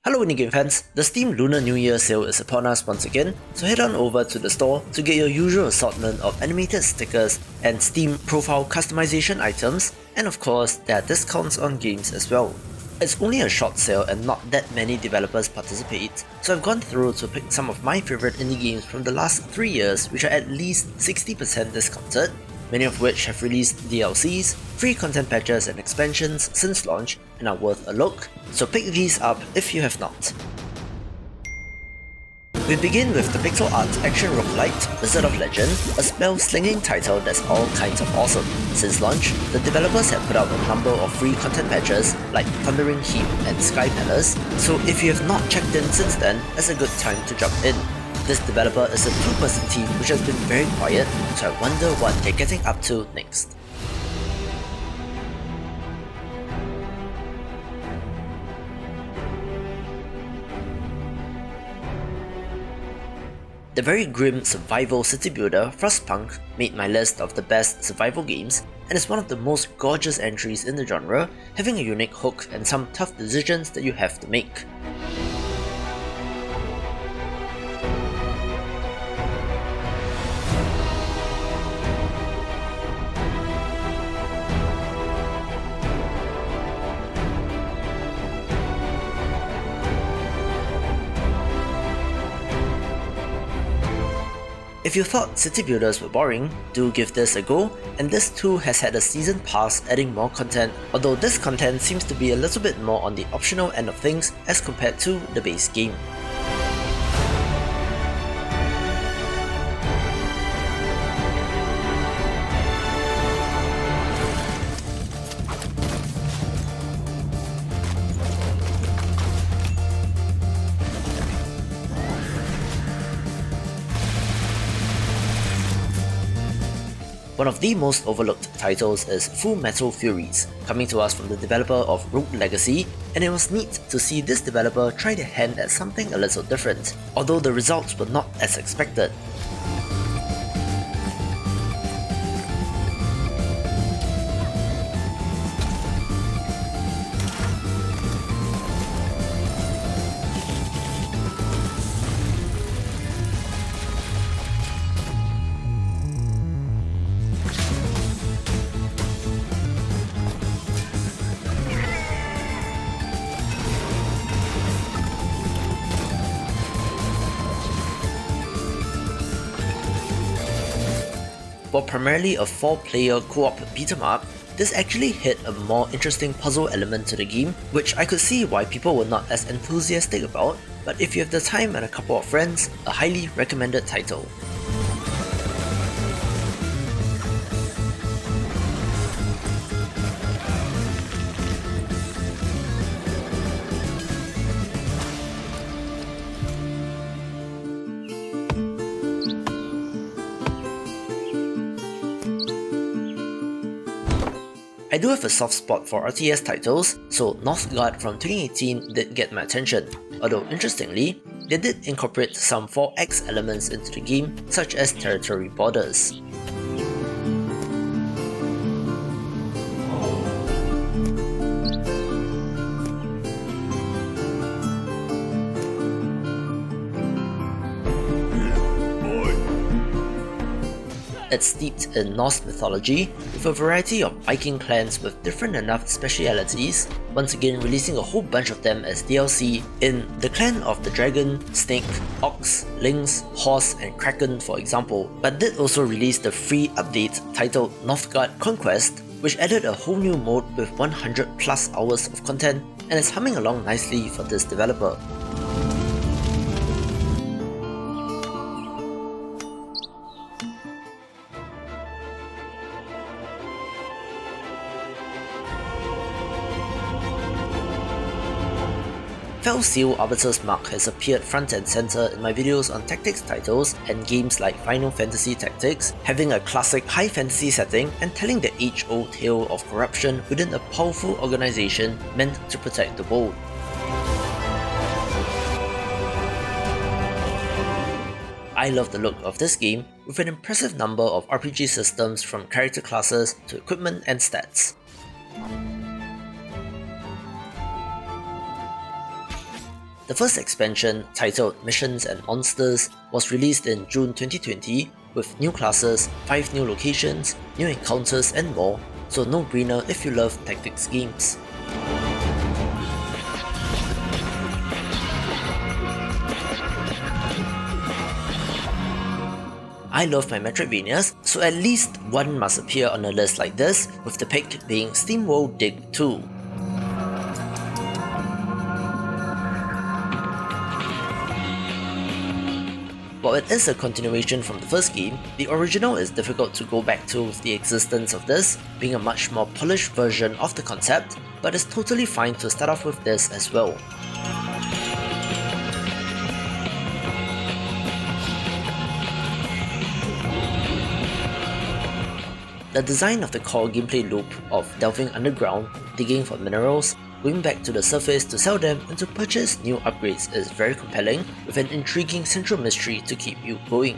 Hello Minigame fans, the Steam Lunar New Year sale is upon us once again, so head on over to the store to get your usual assortment of animated stickers and Steam profile customization items, and of course there are discounts on games as well. It's only a short sale and not that many developers participate, so I've gone through to pick some of my favorite indie games from the last 3 years which are at least 60% discounted, many of which have released DLCs, free content patches and expansions since launch and are worth a look, so pick these up if you have not. We begin with the pixel art action roguelite Wizard of Legend, a spell-slinging title that's all kinds of awesome. Since launch, the developers have put out a number of free content patches like Thundering Heap and Sky Palace, so if you have not checked in since then, it's a good time to jump in. This developer is a 2-person team which has been very quiet, so I wonder what they're getting up to next. The very grim survival city builder Frostpunk made my list of the best survival games and is one of the most gorgeous entries in the genre, having a unique hook and some tough decisions that you have to make. If you thought city builders were boring, do give this a go, and this too has had a season pass adding more content, although this content seems to be a little bit more on the optional end of things as compared to the base game. One of the most overlooked titles is Full Metal Furies, coming to us from the developer of Rogue Legacy, and it was neat to see this developer try their hand at something a little different, although the results were not as expected. While primarily a 4-player co-op beat-em-up, this actually hit a more interesting puzzle element to the game, which I could see why people were not as enthusiastic about, but if you have the time and a couple of friends, a highly recommended title. I do have a soft spot for RTS titles, so Northgard from 2018 did get my attention, although interestingly, they did incorporate some 4X elements into the game, such as territory borders. It's steeped in Norse mythology, with a variety of Viking clans with different enough specialities, once again releasing a whole bunch of them as DLC in the Clan of the Dragon, Snake, Ox, Lynx, Horse and Kraken for example, but did also release the free update titled Northgard Conquest, which added a whole new mode with 100 plus hours of content and is humming along nicely for this developer. Fel Seal Arbiter's mark has appeared front and center in my videos on tactics titles and games like Final Fantasy Tactics, having a classic high fantasy setting and telling the age-old tale of corruption within a powerful organization meant to protect the world. I love the look of this game, with an impressive number of RPG systems from character classes to equipment and stats. The first expansion, titled Missions and Monsters, was released in June 2020 with new classes, 5 new locations, new encounters and more, so no-brainer if you love tactics games. I love my Metroidvanias, so at least one must appear on a list like this, with the pick being SteamWorld Dig 2. While it is a continuation from the first game, the original is difficult to go back to with the existence of this being a much more polished version of the concept, but it's totally fine to start off with this as well. The design of the core gameplay loop of delving underground, digging for minerals, going back to the surface to sell them and to purchase new upgrades is very compelling, with an intriguing central mystery to keep you going.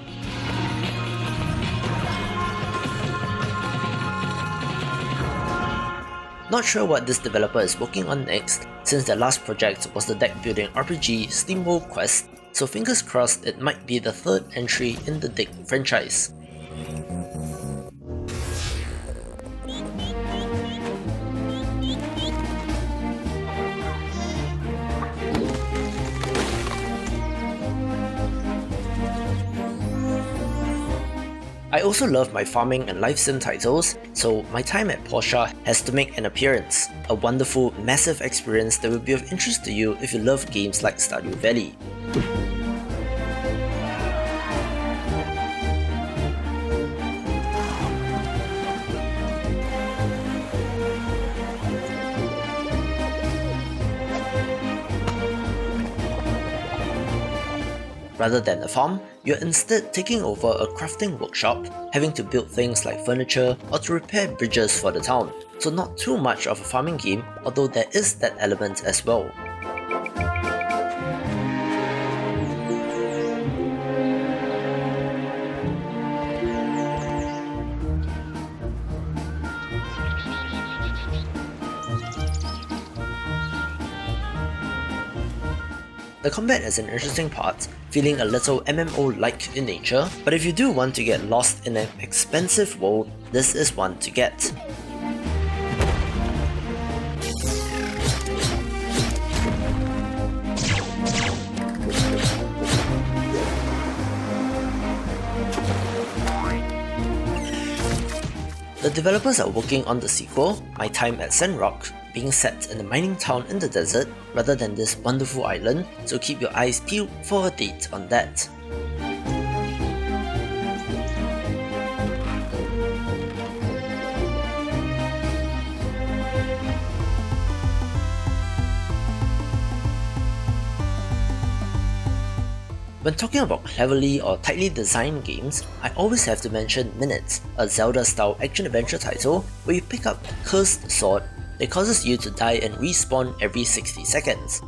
Not sure what this developer is working on next, since their last project was the deck building RPG SteamWorld Quest, so fingers crossed it might be the third entry in the Dig franchise. I also love my farming and life sim titles, so my Time at Portia has to make an appearance, a wonderful, massive experience that will be of interest to you if you love games like Stardew Valley. Rather than a farm, you're instead taking over a crafting workshop, having to build things like furniture or to repair bridges for the town, so not too much of a farming game, although there is that element as well. The combat is an interesting part, feeling a little MMO-like in nature, but if you do want to get lost in an expensive world, this is one to get. The developers are working on the sequel, My Time at Sandrock, being set in a mining town in the desert rather than this wonderful island, so keep your eyes peeled for a date on that. When talking about cleverly or tightly designed games, I always have to mention Minit, a Zelda-style action-adventure title where you pick up a cursed sword that causes you to die and respawn every 60 seconds.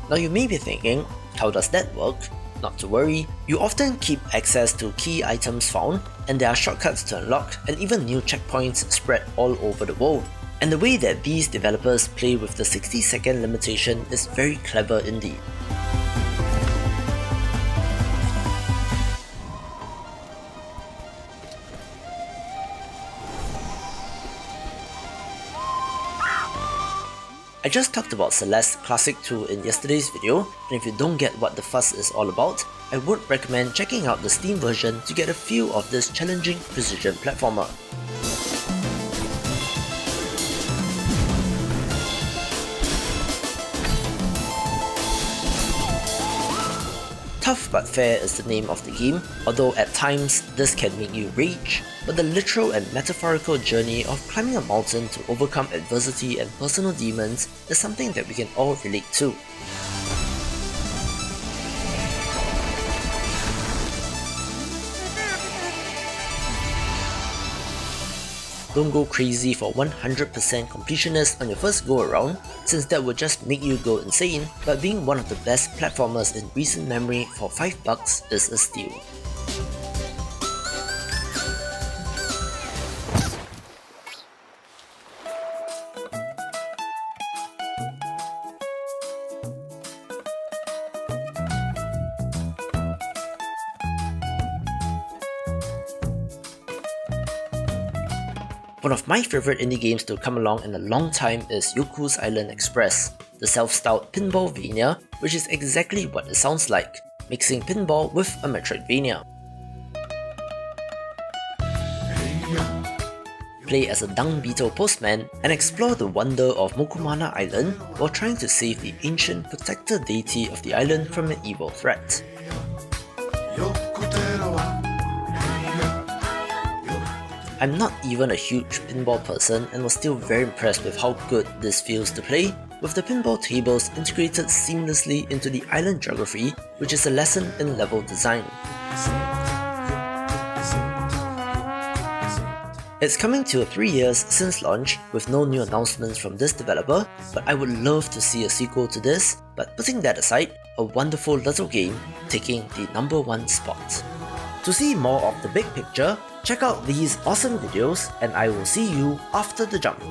Now you may be thinking, how does that work? Not to worry, you often keep access to key items found, and there are shortcuts to unlock and even new checkpoints spread all over the world. And the way that these developers play with the 60-second limitation is very clever indeed. I just talked about Celeste Classic 2 in yesterday's video, and if you don't get what the fuss is all about, I would recommend checking out the Steam version to get a feel of this challenging precision platformer. Tough but fair is the name of the game, although at times this can make you rage, but the literal and metaphorical journey of climbing a mountain to overcome adversity and personal demons is something that we can all relate to. Don't go crazy for 100% completionist on your first go around, since that would just make you go insane, but being one of the best platformers in recent memory for $5 is a steal. One of my favorite indie games to come along in a long time is Yoku's Island Express, the self-styled pinballvania, which is exactly what it sounds like, mixing pinball with a Metroidvania. Play as a dung beetle postman and explore the wonder of Mokumana Island while trying to save the ancient protector deity of the island from an evil threat. I'm not even a huge pinball person and was still very impressed with how good this feels to play, with the pinball tables integrated seamlessly into the island geography, which is a lesson in level design. It's coming to 3 years since launch, with no new announcements from this developer, but I would love to see a sequel to this, but putting that aside, a wonderful little game taking the #1 spot. To see more of the big picture, check out these awesome videos and I will see you after the jump.